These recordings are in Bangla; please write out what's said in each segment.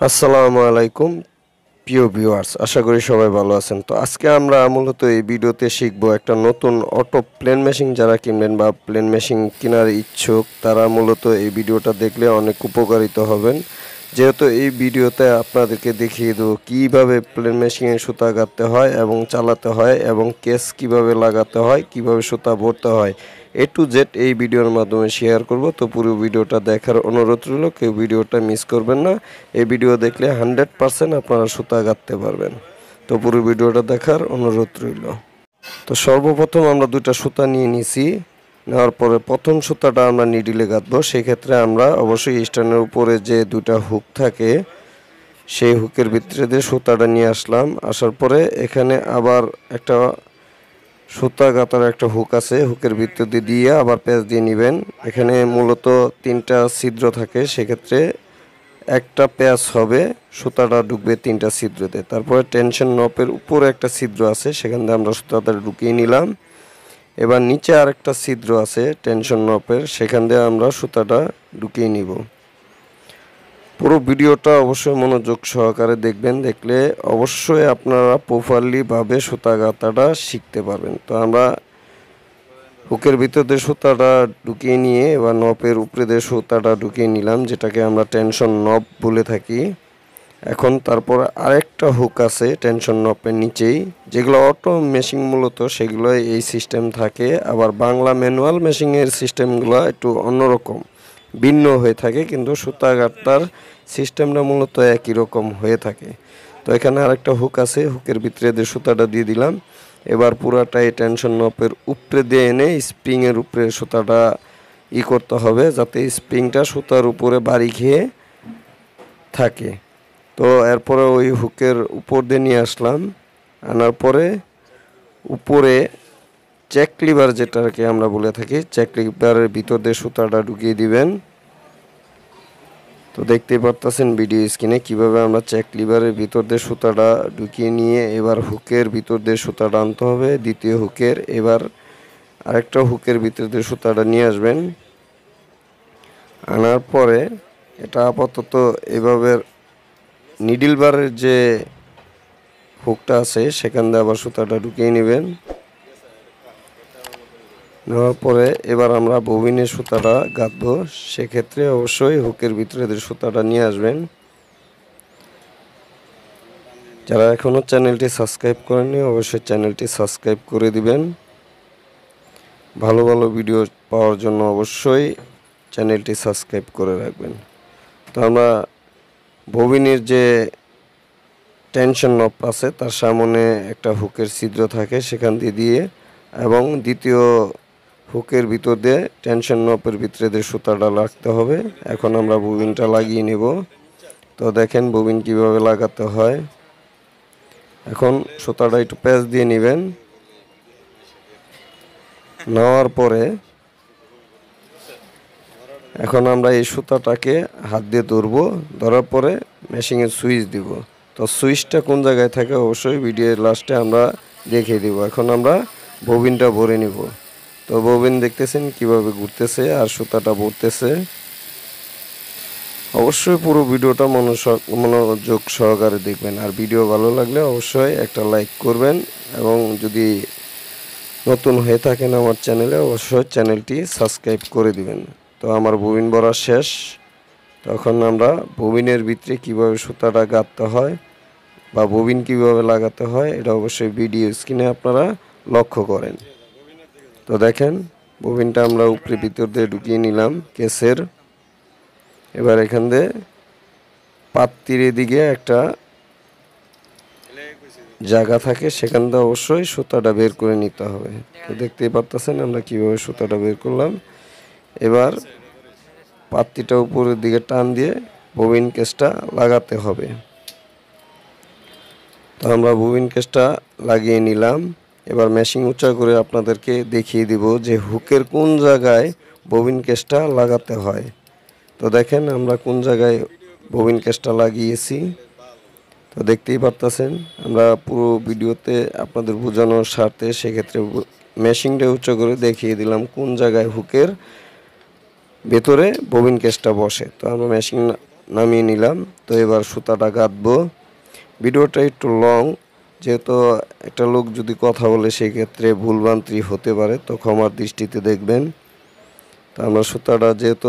আসসালামু আলাইকুম প্রিয় ভিউয়ার্স, আশা করি সবাই ভালো আছেন। তো আজকে আমরা মূলত এই ভিডিওতে শিখব একটা নতুন অটো প্লেন মেশিন। যারা কিনবেন বা প্লেন মেশিন কেনার ইচ্ছুক তারা মূলত এই ভিডিওটা দেখলে অনেক উপকারিত হবেন, যেহেতু এই ভিডিওতে আপনাদেরকে দেখিয়ে দেবো কীভাবে প্লেন মেশিনে সুতা গাঁথতে হয় এবং চালাতে হয় এবং কেস কিভাবে লাগাতে হয়, কিভাবে সুতা ভরতে হয়, এ টু জেড এই ভিডিওর মাধ্যমে শেয়ার করব। তো পুরো ভিডিওটা দেখার অনুরোধ রইল, কেউ ভিডিওটা মিস করবেন না। এই ভিডিও দেখলে 100% আপনারা সুতা গাঁথতে পারবেন। তো পুরো ভিডিওটা দেখার অনুরোধ রইল। তো সর্বপ্রথম আমরা দুইটা সুতা নিয়ে নিছি। নেওয়ার পরে প্রথম সুতাটা আমরা নিডিলে গাঁথবো। সেক্ষেত্রে আমরা অবশ্যই স্ট্যান্ডের উপরে যে দুইটা হুক থাকে সেই হুকের ভিতরে দিয়ে সুতাটা নিয়ে আসলাম। আসার পরে এখানে আবার একটা সুতা গাঁথার একটা হুক আছে, হুকের ভিতর দিয়ে আবার প্যাঁচ দিয়ে নেবেন। এখানে মূলত 3টা ছিদ্র থাকে, সেক্ষেত্রে একটা প্যাঁচ হবে, সুতাটা ঢুকবে 3টা ছিদ্রতে। তারপরে টেনশন নপের উপরে একটা ছিদ্র আছে, সেখান থেকে আমরা সুতাটা ঢুকিয়ে নিলাম। এবার নিচে আরেকটা ছিদ্র আছে টেনশন নপের, সেখান দিয়ে আমরা সুতাটা ঢুকিয়ে নিব। পুরো ভিডিওটা অবশ্যই মনোযোগ সহকারে দেখবেন, দেখলে অবশ্যই আপনারা প্রপারলিভাবে সুতা গাঁথাটা শিখতে পারবেন। তো আমরা হুকের ভিতর দিয়ে সুতাটা ঢুকিয়ে নিয়ে এবার নপের উপরে দিয়ে সুতাটা ঢুকিয়ে নিলাম, যেটাকে আমরা টেনশন নব বলে থাকি। এখন তারপর আরেকটা হুক আছে টেনশন নপের নিচেই, যেগুলো অটো মেশিন মূলত সেগুলো এই সিস্টেম থাকে। আবার বাংলা ম্যানুয়াল মেশিনের সিস্টেমগুলো একটু অন্যরকম ভিন্ন হয়ে থাকে, কিন্তু সুতা গাঁথার সিস্টেমটা মূলত একই রকম হয়ে থাকে। তো এখানে আরেকটা হুক আছে, হুকের ভিতরে দিয়ে সুতাটা দিয়ে দিলাম। এবার পুরাটাই টেনশন নপের উপরে দিয়ে এনে স্প্রিংয়ের উপরে সুতাটা করতে হবে, যাতে স্প্রিংটা সুতার উপরে বাড়ি খেয়ে থাকে। তো এরপরে ওই হুকের উপর দিয়ে নিয়ে আসলাম। আনার পরে উপরে চেক লিভার, যেটাকে আমরা বলে থাকি, চেক লিভারের ভিতর দিয়ে সুতাটা ঢুকিয়ে দিবেন। তো দেখতেই পারতেছেন ভিডিও স্ক্রিনে কীভাবে আমরা চেক লিভারের ভিতর দিয়ে সুতাটা ঢুকিয়ে নিয়ে এবার হুকের ভিতর দিয়ে সুতাটা আনতে হবে দ্বিতীয় হুকের। এবার আরেকটা হুকের ভিতর দিয়ে সুতাটা নিয়ে আসবেন। আনার পরে এটা আপাতত এভাবে নিডল বারের যে হুকটা আছে সেখান দিয়ে আবার সুতাটা ঢুকিয়ে নেবেন। নেওয়ার পরে এবার আমরা ববিনের সুতাটা গাঁথবো, সেক্ষেত্রে অবশ্যই হুকের ভিতরে সুতাটা নিয়ে আসবেন। যারা এখনও চ্যানেলটি সাবস্ক্রাইব করেননি অবশ্যই চ্যানেলটি সাবস্ক্রাইব করে দিবেন। ভালো ভালো ভিডিও পাওয়ার জন্য অবশ্যই চ্যানেলটি সাবস্ক্রাইব করে রাখবেন। তো আমরা ববিনের যে টেনশন নব আছে তার সামনে একটা হুকের ছিদ্র থাকে, সেখান দিয়ে এবং দ্বিতীয় হুকের ভিতর দিয়ে টেনশন নপের ভিতরে দিয়ে সুতাটা লাগতে হবে। এখন আমরা ববিনটা লাগিয়ে নেব। তো দেখেন ববিন কিভাবে লাগাতে হয়। এখন সুতাটা একটু প্যাঁচ দিয়ে নেবেন। নেওয়ার পরে এখন আমরা এই সুতাটাকে হাত দিয়ে ধরবো, ধরার পরে মেশিনের সুইচ দিব। তো সুইচটা কোন জায়গায় থাকে অবশ্যই ভিডিওর লাস্টে আমরা দেখিয়ে দিব। এখন আমরা ববিনটা ভরে নিব। তো ববিন দেখতেছেন কিভাবে ঘুরতেছে আর সুতাটা ভরতেছে। অবশ্যই পুরো ভিডিওটা মনোযোগ সহকারে দেখবেন, আর ভিডিও ভালো লাগলে অবশ্যই একটা লাইক করবেন এবং যদি নতুন হয়ে থাকেন আমার চ্যানেলে অবশ্যই চ্যানেলটি সাবস্ক্রাইব করে দিবেন। তো আমার ববিন ভরা শেষ। তখন আমরা ববিনের ভিতরে কিভাবে সুতাটা গাঁথতে হয় বা ববিন কিভাবে লাগাতে হয় এটা অবশ্যই ভিডিও স্ক্রিনে আপনারা লক্ষ্য করেন। তো দেখেন ববিনটা আমরা উপরে ভিতর দিয়ে ঢুকিয়ে নিলাম কেসের। এবার এখান দিয়ে পাত্তির দিকে একটা জায়গা থাকে, সেখান থেকে অবশ্যই সুতাটা বের করে নিতে হবে। তো দেখতেই পারতেছেন আমরা কিভাবে সুতাটা বের করলাম। এবার পাত্তিটা উপরের দিকে টান দিয়ে ববিন কেসটা লাগাতে হবে। তো আমরা ববিন কেসটা লাগিয়ে নিলাম। এবার মেশিন উঁচা করে আপনাদেরকে দেখিয়ে দিব যে হুকের কোন জায়গায় ববিন কেসটা লাগাতে হয়। তো দেখেন আমরা কোন জায়গায় ববিন কেসটা লাগিয়েছি। তো দেখতেই পারতেছেন আমরা পুরো ভিডিওতে আপনাদের বোঝানোর স্বার্থে সেক্ষেত্রে মেশিনটা উঁচু করে দেখিয়ে দিলাম কোন জায়গায় হুকের ভেতরে ববিন কেসটা বসে। তো আমরা মেশিন নামিয়ে নিলাম। তো এবার সুতাটা গাঁথবো। ভিডিওটা একটু লং, যেহেতু একটা লোক যদি কথা বলে সেক্ষেত্রে ভুলভ্রান্তি হতে পারে, তো ক্ষমার দৃষ্টিতে দেখবেন। তো আমরা সুতাটা যেহেতু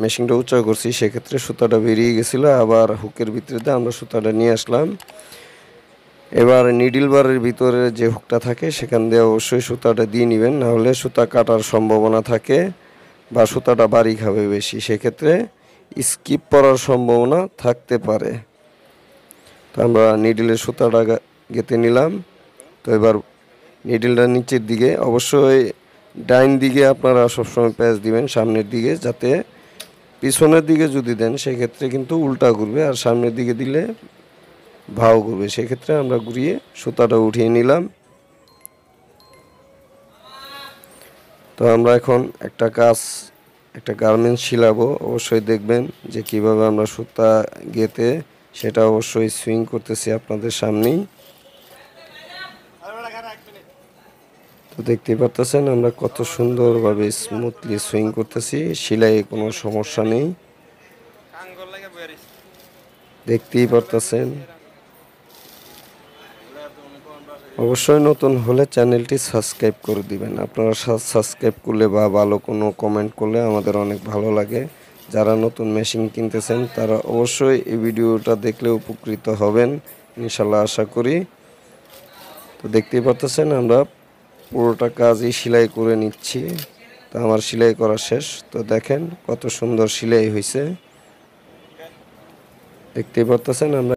মেশিনটা উঁচা করছি সেক্ষেত্রে সুতাটা বেরিয়ে গেছিলো, আবার হুকের ভিতরে দিয়ে আমরা সুতাটা নিয়ে আসলাম। এবার নিডল বারের ভিতরে যে হুকটা থাকে সেখান দিয়ে অবশ্যই সুতাটা দিয়ে নেবেন, নাহলে সুতা কাটার সম্ভাবনা থাকে বা সুতাটা বাড়ি খাবে বেশি, সেক্ষেত্রে স্কিপ করার সম্ভাবনা থাকতে পারে। তো আমরা নিডলের সুতাটা গেঁথে নিলাম। তো এবার নিডলটা নিচের দিকে, অবশ্যই ডাইন দিকে আপনারা সবসময় প্যাচ দিবেন সামনের দিকে, যাতে পিছনের দিকে যদি দেন সেক্ষেত্রে কিন্তু উল্টা ঘুরবে, আর সামনের দিকে দিলে ভাও ঘুরবে। সেক্ষেত্রে আমরা ঘুরিয়ে সুতাটা উঠিয়ে নিলাম। তো আমরা এখন একটা গার্মেন্টস শিলাবো। অবশ্যই দেখবেন যে কিভাবে আমরা সুতা গেঁথে সেটা অবশ্যই সুইং করতেছি আপনাদের সামনেই। তো দেখতেই পারতেছেন আমরা কত সুন্দরভাবে স্মুথলি সুইং করতেছি, সেলাই কোনো সমস্যা নেই, দেখতেই পারতেছেন। অবশ্যই নতুন হলে চ্যানেলটি সাবস্ক্রাইব করে দিবেন। আপনারা সাবস্ক্রাইব করলে বা ভালো কোনো কমেন্ট করলে আমাদের অনেক ভালো লাগে। যারা নতুন মেশিন কিনতেছেন তারা অবশ্যই এই ভিডিওটা দেখলে উপকৃত হবেন ইনশাল্লাহ, আশা করি। তো দেখতেই পারতেছেন আমরা পুরোটা কাজই সেলাই করে নিচ্ছি। তো আমার সেলাই করা শেষ। তো দেখেন কত সুন্দর সেলাই হয়েছে, দেখতেই পারতেছেন আমরা